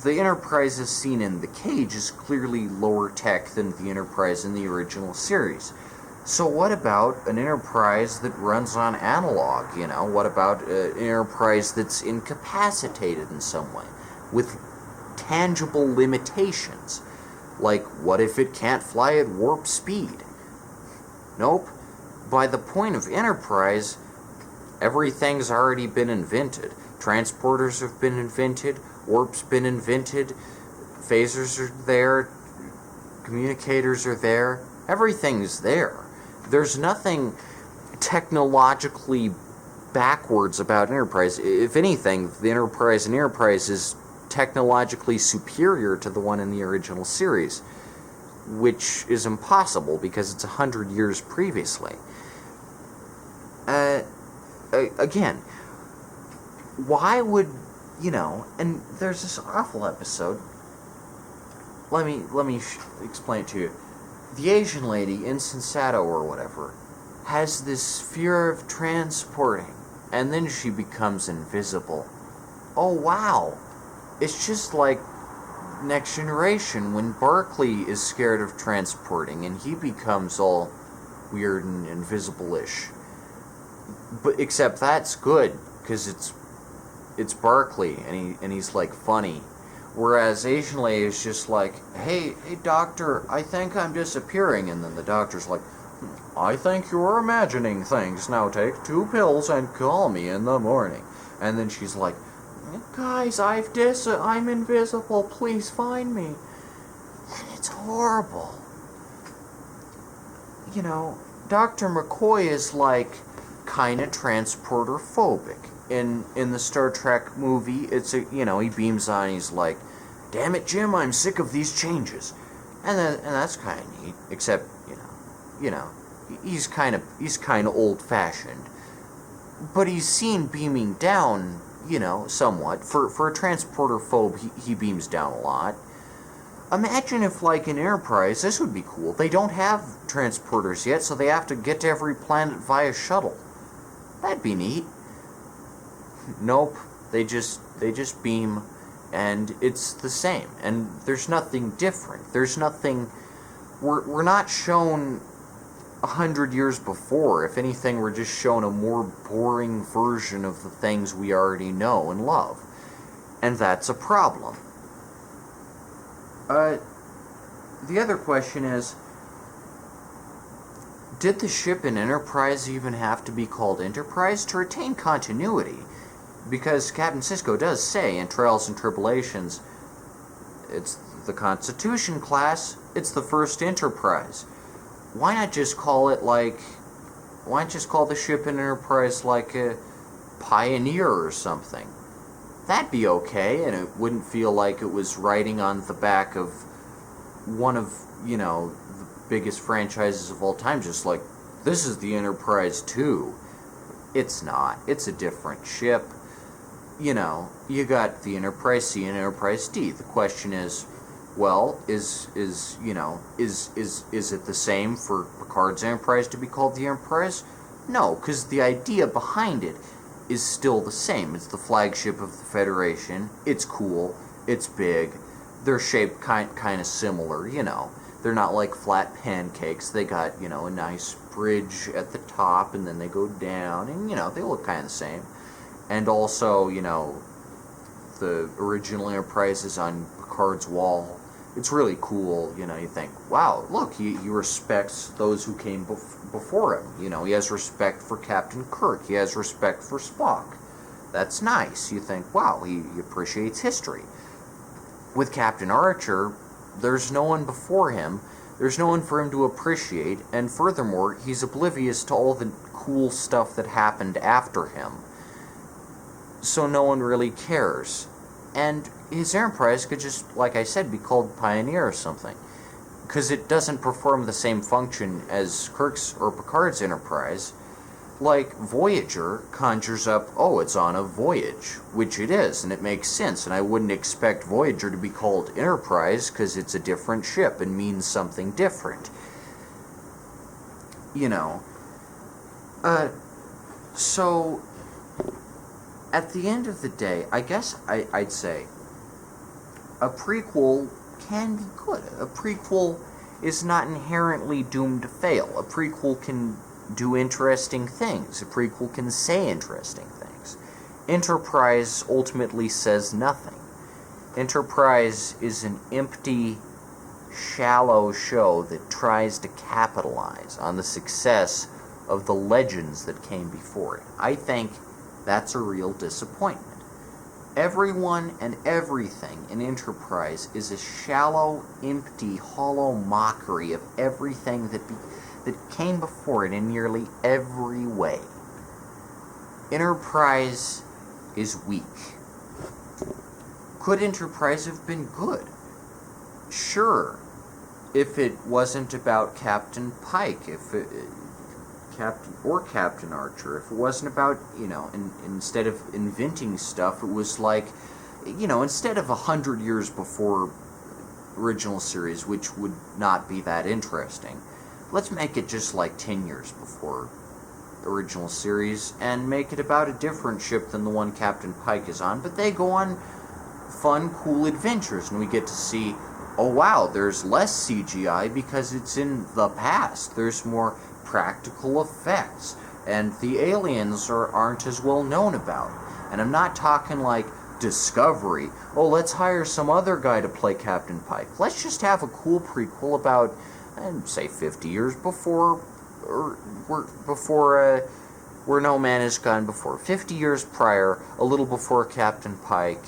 the Enterprise as seen in The Cage is clearly lower tech than the Enterprise in the original series. So what about an Enterprise that runs on analog, What about an Enterprise that's incapacitated in some way, with tangible limitations? Like, what if it can't fly at warp speed? Nope. By the point of Enterprise, everything's already been invented. Transporters have been invented, warp's been invented, phasers are there, communicators are there, everything's there. There's nothing technologically backwards about Enterprise. If anything, the Enterprise in Enterprise is technologically superior to the one in the original series, which is impossible because it's 100 years previously. Again, why would, and there's this awful episode. Let me explain it to you. The Asian lady, Insensato or whatever, has this fear of transporting, and then she becomes invisible. Oh wow! It's just like Next Generation when Barclay is scared of transporting and he becomes all weird and invisible-ish. But except that's good because it's Barclay and he's like funny. Whereas Asian lady is just like, hey doctor, I think I'm disappearing, and then the doctor's like, I think you're imagining things. Now take 2 pills and call me in the morning. And then she's like, guys, I'm invisible, please find me. And it's horrible. Dr. McCoy is like kinda transporter phobic. In the Star Trek movie, he beams on, he's like, damn it, Jim, I'm sick of these changes. And that's kind of neat, except, he's kind of old-fashioned. But he's seen beaming down, somewhat. For a transporter phobe, he beams down a lot. Imagine if, like, in Enterprise, this would be cool. They don't have transporters yet, so they have to get to every planet via shuttle. That'd be neat. Nope, they just beam, and it's the same, and there's nothing different. There's nothing. We're not shown 100 years before. If anything, we're just shown a more boring version of the things we already know and love, and that's a problem. The other question is, did the ship in Enterprise even have to be called Enterprise to retain continuity? Because Captain Sisko does say in Trials and Tribulations, it's the Constitution class, it's the first Enterprise. Why not just call it why not just call the ship in Enterprise like a Pioneer or something? That'd be okay, and it wouldn't feel like it was riding on the back of one of, the biggest franchises of all time, just like, this is the Enterprise 2. It's not. It's a different ship. you got the Enterprise C and Enterprise D. The question is, well, is it the same for Picard's Enterprise to be called the Enterprise? No, because the idea behind it is still the same. It's the flagship of the Federation. It's cool. It's big. They're shaped kind of similar, They're not like flat pancakes. They got, a nice bridge at the top, and then they go down, and, they look kind of the same. And also, the original Enterprise is on Picard's wall. It's really cool, you think, wow, look, he respects those who came before him. He has respect for Captain Kirk. He has respect for Spock. That's nice. You think, wow, he appreciates history. With Captain Archer, there's no one before him. There's no one for him to appreciate, and furthermore, he's oblivious to all the cool stuff that happened after him. So no one really cares. And his Enterprise could just, like I said, be called Pioneer or something. Because it doesn't perform the same function as Kirk's or Picard's Enterprise. Like Voyager conjures up, oh, it's on a voyage, which it is, and it makes sense, and I wouldn't expect Voyager to be called Enterprise because it's a different ship and means something different. So, at the end of the day, I guess I'd say a prequel can be good. A prequel is not inherently doomed to fail. A prequel can do interesting things. A prequel can say interesting things. Enterprise ultimately says nothing. Enterprise is an empty, shallow show that tries to capitalize on the success of the legends that came before it. I think that's a real disappointment. Everyone and everything in Enterprise is a shallow, empty, hollow mockery of everything that came before it in nearly every way. Enterprise is weak. Could Enterprise have been good? Sure, if it wasn't about Captain Pike, Captain Archer, if it wasn't about, instead of inventing stuff, it was like, instead of 100 years before original series, which would not be that interesting, let's make it just like 10 years before original series, and make it about a different ship than the one Captain Pike is on, but they go on fun, cool adventures, and we get to see, oh wow, there's less CGI because it's in the past. There's more practical effects, and the aliens aren't as well known about. And I'm not talking like Discovery. Oh, let's hire some other guy to play Captain Pike. Let's just have a cool prequel about, say, 50 years before, where no man has gone before. 50 years prior, a little before Captain Pike,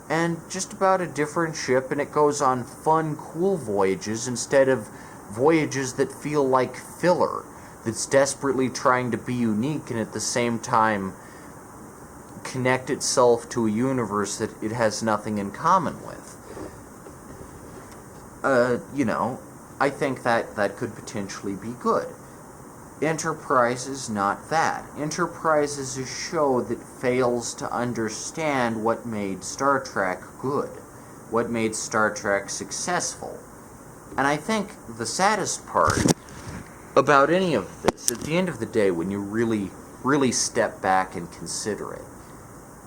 and just about a different ship, and it goes on fun, cool voyages instead of voyages that feel like filler, that's desperately trying to be unique and at the same time connect itself to a universe that it has nothing in common with. I think that could potentially be good. Enterprise is not that. Enterprise is a show that fails to understand what made Star Trek good, what made Star Trek successful. And I think the saddest part about any of this, at the end of the day, when you really, really step back and consider it,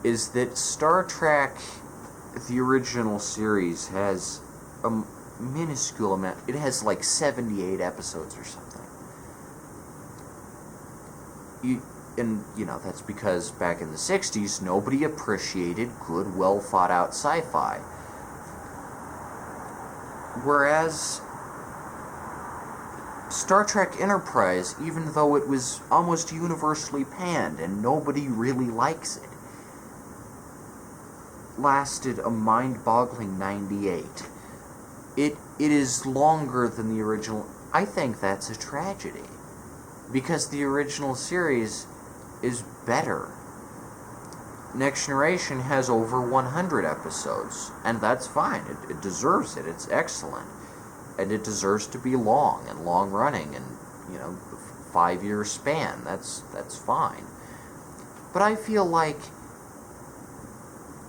is that Star Trek, the original series, has a minuscule amount. It has like 78 episodes or something. That's because back in the 60s, nobody appreciated good, well-thought-out sci-fi. Whereas Star Trek Enterprise, even though it was almost universally panned and nobody really likes it, lasted a mind-boggling 98. It is longer than the original. I think that's a tragedy, because the original series is better. Next Generation has over 100 episodes, and that's fine. It deserves it. It's excellent. And it deserves to be long and long-running and, 5-year span. That's fine. But I feel like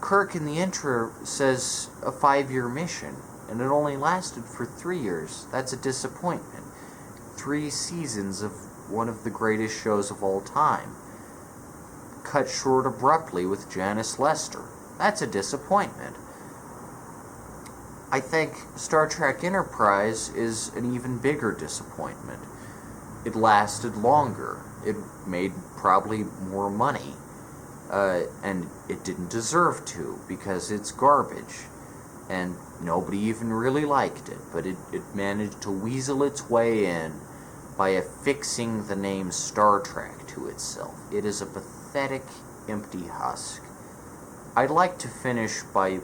Kirk in the intro says a 5-year mission, and it only lasted for 3 years. That's a disappointment. 3 seasons of one of the greatest shows of all time. Cut short abruptly with Janice Lester. That's a disappointment. I think Star Trek Enterprise is an even bigger disappointment. It lasted longer. It made probably more money. And it didn't deserve to, because it's garbage. And nobody even really liked it. But it managed to weasel its way in by affixing the name Star Trek to itself. It is a pathetic, empty husk. I'd like to finish by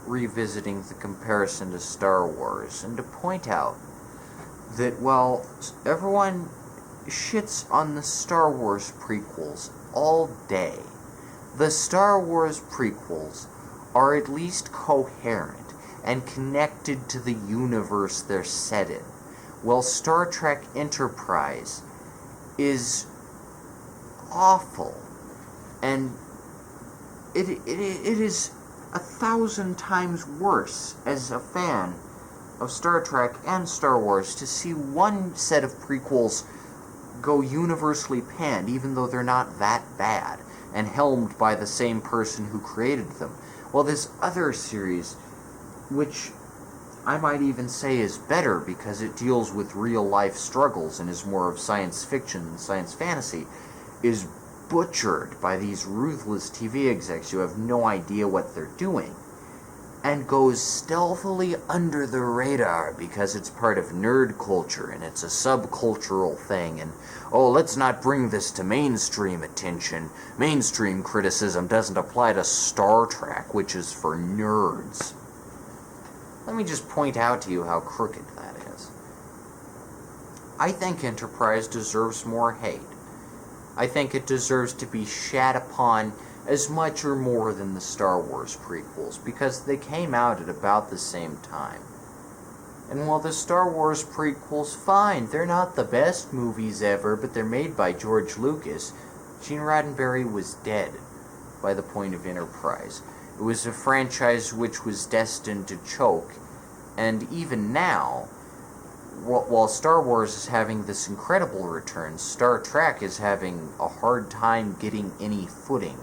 revisiting the comparison to Star Wars, and to point out that while everyone shits on the Star Wars prequels all day, the Star Wars prequels are at least coherent and connected to the universe they're set in, while Star Trek Enterprise is awful, and it is 1,000 times worse as a fan of Star Trek and Star Wars to see one set of prequels go universally panned, even though they're not that bad, and helmed by the same person who created them. Well, this other series, which I might even say is better because it deals with real-life struggles and is more of science fiction than science fantasy, is butchered by these ruthless TV execs who have no idea what they're doing, and goes stealthily under the radar because it's part of nerd culture and it's a subcultural thing, and let's not bring this to mainstream attention. Mainstream criticism doesn't apply to Star Trek, which is for nerds. Let me just point out to you how crooked that is. I think Enterprise deserves more hate. I think it deserves to be shat upon as much or more than the Star Wars prequels, because they came out at about the same time. And while the Star Wars prequels, fine, they're not the best movies ever, but they're made by George Lucas. Gene Roddenberry was dead by the point of Enterprise. It was a franchise which was destined to choke, and even now, while Star Wars is having this incredible return, Star Trek is having a hard time getting any footing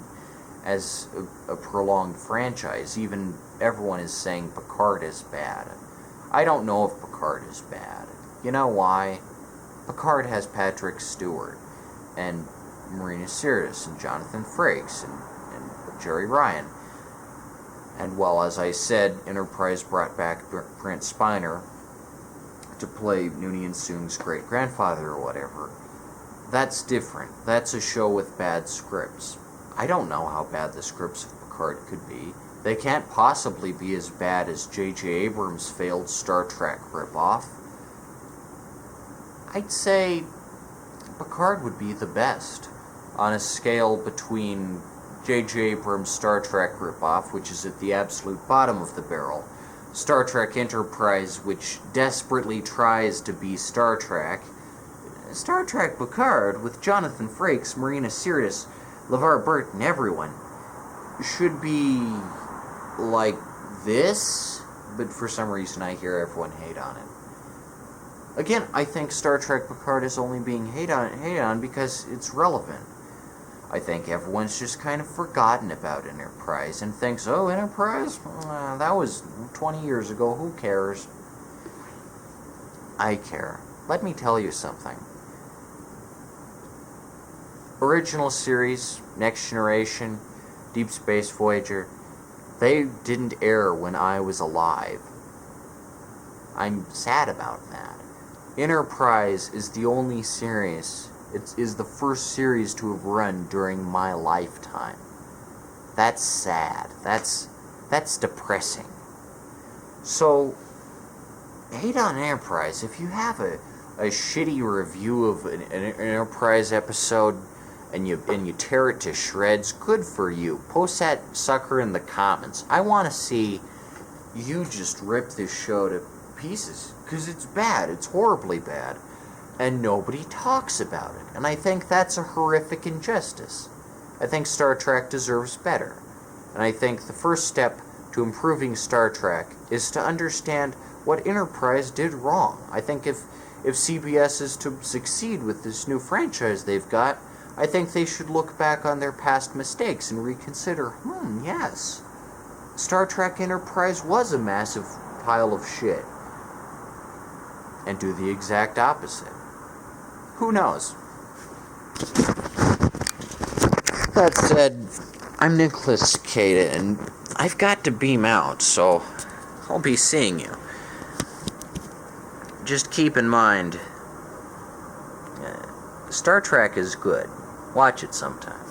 as a prolonged franchise. Even everyone is saying Picard is bad. I don't know if Picard is bad. You know why? Picard has Patrick Stewart, and Marina Sirtis, and Jonathan Frakes, and Jerry Ryan. And while, as I said, Enterprise brought back Brent Spiner to play Noonien Soong's great-grandfather or whatever, that's different. That's a show with bad scripts. I don't know how bad the scripts of Picard could be. They can't possibly be as bad as J.J. Abrams' failed Star Trek ripoff. I'd say Picard would be the best, on a scale between J.J. Abrams' Star Trek ripoff, which is at the absolute bottom of the barrel, Star Trek Enterprise, which desperately tries to be Star Trek, Star Trek Picard, with Jonathan Frakes, Marina Sirtis, LeVar Burton, everyone, should be like this, but for some reason I hear everyone hate on it. Again, I think Star Trek Picard is only being hated on because it's relevant. I think everyone's just kind of forgotten about Enterprise and thinks, oh, Enterprise? That was 20 years ago, who cares? I care. Let me tell you something. Original series, Next Generation, Deep Space Voyager, they didn't air when I was alive. I'm sad about that. Enterprise is the only series, it is the first series to have run during my lifetime. That's sad. That's depressing. So, hate on Enterprise. If you have a shitty review of an Enterprise episode and you tear it to shreds, good for you. Post that sucker in the comments. I want to see you just rip this show to pieces, because it's bad. It's horribly bad. And nobody talks about it. And I think that's a horrific injustice. I think Star Trek deserves better. And I think the first step to improving Star Trek is to understand what Enterprise did wrong. I think if CBS is to succeed with this new franchise they've got, I think they should look back on their past mistakes and reconsider, yes, Star Trek Enterprise was a massive pile of shit. And do the exact opposite. Who knows? That said, I'm Nicholas Cicada, and I've got to beam out, so I'll be seeing you. Just keep in mind, Star Trek is good. Watch it sometime.